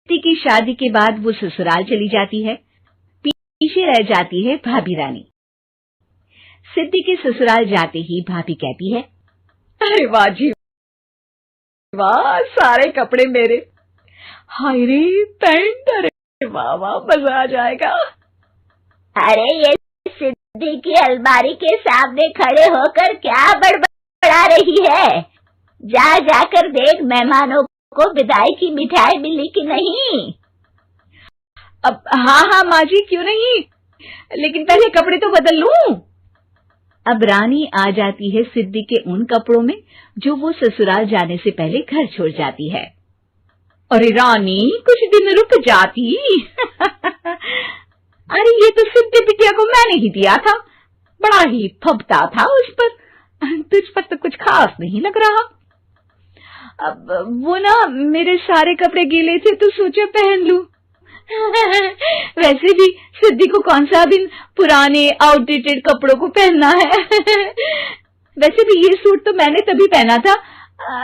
सिद्धि की शादी के बाद वो ससुराल चली जाती है। पीछे रह जाती है भाभी रानी। सिद्धि के ससुराल जाते ही भाभी कहती है, अरे वाह जी वाह, सारे कपड़े मेरे। हाय रे पैंट, अरे वाह वाह, मजा आ जाएगा। अरे ये सिद्धि की अलमारी के सामने खड़े होकर क्या बड़बड़ा रही है? जा जाकर देख मेहमानों को विदाई की मिठाई मिली कि नहीं। अब हाँ माँ जी, क्यों नहीं, लेकिन पहले कपड़े तो बदल लूं। अब रानी आ जाती है सिद्धि के उन कपड़ों में जो वो ससुराल जाने से पहले घर छोड़ जाती है। अरे रानी, कुछ दिन रुक जाती। अरे ये तो सिद्धि बिटिया को मैंने ही दिया था, बड़ा ही फबता था उस पर, तुझ पर तो कुछ खास नहीं लग रहा। अब वो ना मेरे सारे कपड़े गीले थे तो सोचा पहन लूं। वैसे भी सिद्धि को कौन सा भी पुराने आउटडेटेड कपड़ों को पहनना है। वैसे भी ये सूट तो मैंने तभी पहना था,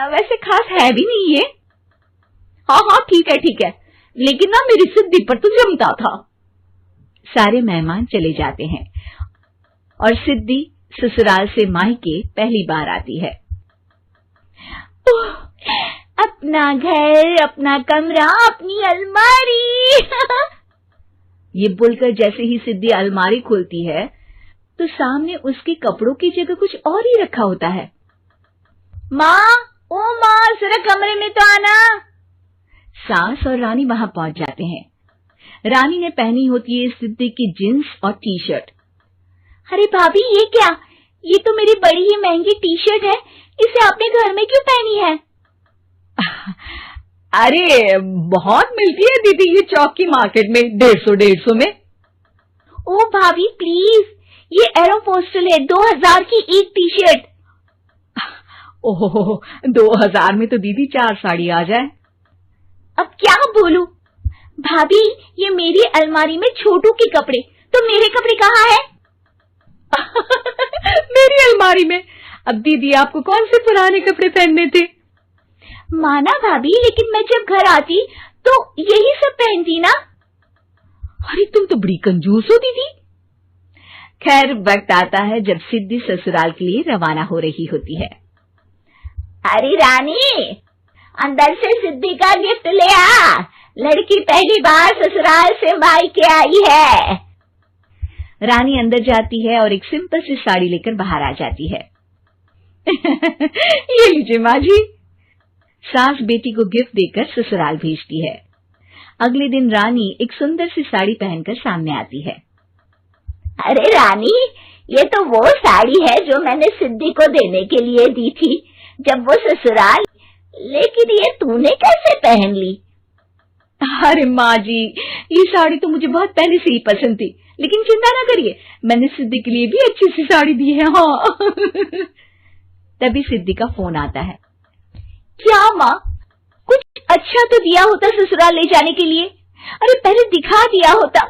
वैसे खास है भी नहीं ये। हाँ ठीक है, लेकिन ना मेरी सिद्धि पर तो जमता था। सारे मेहमान चले जाते हैं और सिद्धि ससुराल से मायके पहली बार आती है। अपना घर, अपना कमरा, अपनी अलमारी। ये बोलकर जैसे ही सिद्धि अलमारी खोलती है तो सामने उसके कपड़ों की जगह कुछ और ही रखा होता है। माँ, ओ माँ, जरा कमरे में तो आना। सास और रानी वहां पहुंच जाते हैं। रानी ने पहनी होती है सिद्धि की जींस और टी शर्ट। अरे भाभी, ये क्या? ये तो मेरी बड़ी ही महंगी टी शर्ट है, इसे आपने घर में क्यों पहनी है? अरे बहुत मिलती है दीदी ये चौक की मार्केट में, 150 में। ओ भाभी प्लीज, ये एरोपोस्टल है, 2000 की एक टी शर्ट। ओह, 2000 में तो दीदी 4 साड़ी आ जाए। अब क्या बोलूं भाभी, ये मेरी अलमारी में छोटू के कपड़े, तो मेरे कपड़े कहाँ है? मेरी अलमारी में? अब दीदी आपको कौन से पुराने कपड़े पहनने थे? माना भाभी, लेकिन मैं जब घर आती तो यही सब पहनती ना। अरे तुम तो बड़ी कंजूस हो दीदी। खैर, वक्त आता है जब सिद्धि ससुराल के लिए रवाना हो रही होती है। अरे रानी, अंदर से सिद्धि का गिफ्ट ले आ, लड़की पहली बार ससुराल से मायके आई है। रानी अंदर जाती है और एक सिंपल सी साड़ी लेकर बाहर आ जाती है। ये लीजिए माँ जी। सास बेटी को गिफ्ट देकर ससुराल भेजती है। अगले दिन रानी एक सुंदर सी साड़ी पहनकर सामने आती है। अरे रानी, ये तो वो साड़ी है जो मैंने सिद्धि को देने के लिए दी थी जब वो ससुराल, लेकिन ये तूने कैसे पहन ली? अरे माँ जी, ये साड़ी तो मुझे बहुत पहले से ही पसंद थी, लेकिन चिंता ना करिए, मैंने सिद्धि के लिए भी अच्छी सी साड़ी दी है। हाँ। तभी सिद्धि का फोन आता है। क्या माँ, कुछ अच्छा तो दिया होता ससुराल ले जाने के लिए, अरे पहले दिखा दिया होता।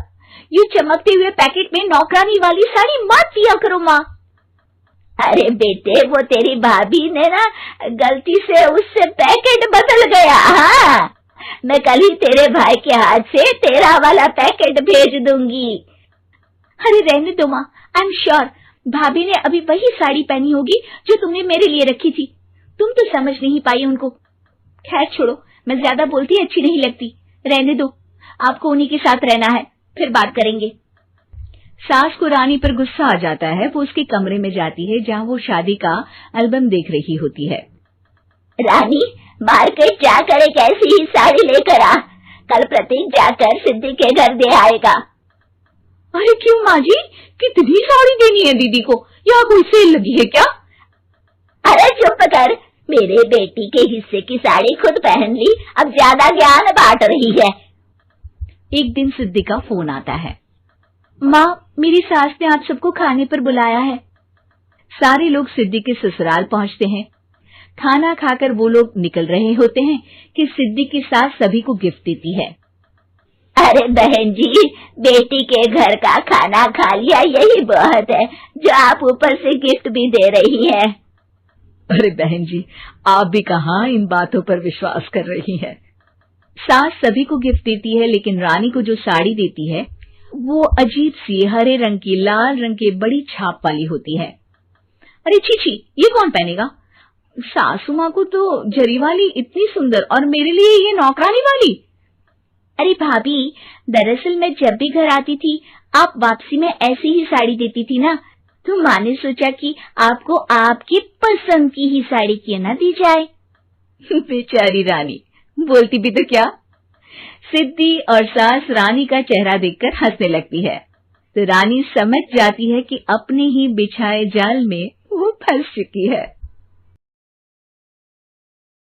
यूं चमकते हुए पैकेट में नौकरानी वाली साड़ी मत दिया करो माँ। अरे बेटे, वो तेरी भाभी ने ना गलती से उससे पैकेट बदल गया। हाँ, मैं कल ही तेरे भाई के हाथ से तेरा वाला पैकेट भेज दूंगी। अरे रहने दो माँ, आई एम श्योर भाभी ने अभी वही साड़ी पहनी होगी जो तुमने मेरे लिए रखी थी, तुम तो समझ नहीं पाई उनको। खैर छोड़ो, मैं ज्यादा बोलती अच्छी नहीं लगती, रहने दो, आपको उन्हीं के साथ रहना है, फिर बात करेंगे। सास को रानी पर गुस्सा आ जाता है। वो उसके कमरे में जाती है जहाँ वो शादी का एल्बम देख रही होती है। रानी, मार्केट जाकर एक ऐसी ही साड़ी लेकर आ, कल प्रतीक जाकर सिद्धि के घर दे आएगा। अरे क्यों माँ जी, कितनी साड़ी देनी है दीदी को, यहाँ कोई सेल लगी है क्या? अरे चुप कर, मेरे बेटी के हिस्से की साड़ी खुद पहन ली, अब ज्यादा ज्ञान बांट रही है। एक दिन सिद्धि का फोन आता है। माँ, मेरी सास ने आप सबको खाने पर बुलाया है। सारे लोग सिद्धि के ससुराल पहुंचते हैं। खाना खाकर वो लोग निकल रहे होते हैं कि सिद्धि की सास सभी को गिफ्ट देती है। अरे बहन जी, बेटी के घर का खाना खा लिया, यही बहुत है जो आप ऊपर से गिफ्ट भी दे रही है। अरे बहन जी, आप भी कहाँ इन बातों पर विश्वास कर रही हैं। सास सभी को गिफ्ट देती है, लेकिन रानी को जो साड़ी देती है वो अजीब सी हरे रंग की लाल रंग के बड़ी छाप वाली होती है। अरे छी, ये कौन पहनेगा? सासू माँ को तो जरी वाली इतनी सुंदर, और मेरे लिए ये नौकरानी वाली। अरे भाभी, दरअसल मैं जब भी घर आती थी आप वापसी में ऐसी ही साड़ी देती थी ना, तो माँ ने सोचा कि आपको आपकी पसंद की ही साड़ी क्यों ना दी जाए। बेचारी रानी, बोलती भी तो क्या। सिद्धि और सास रानी का चेहरा देखकर हंसने लगती है, तो रानी समझ जाती है कि अपने ही बिछाए जाल में वो फंस चुकी है।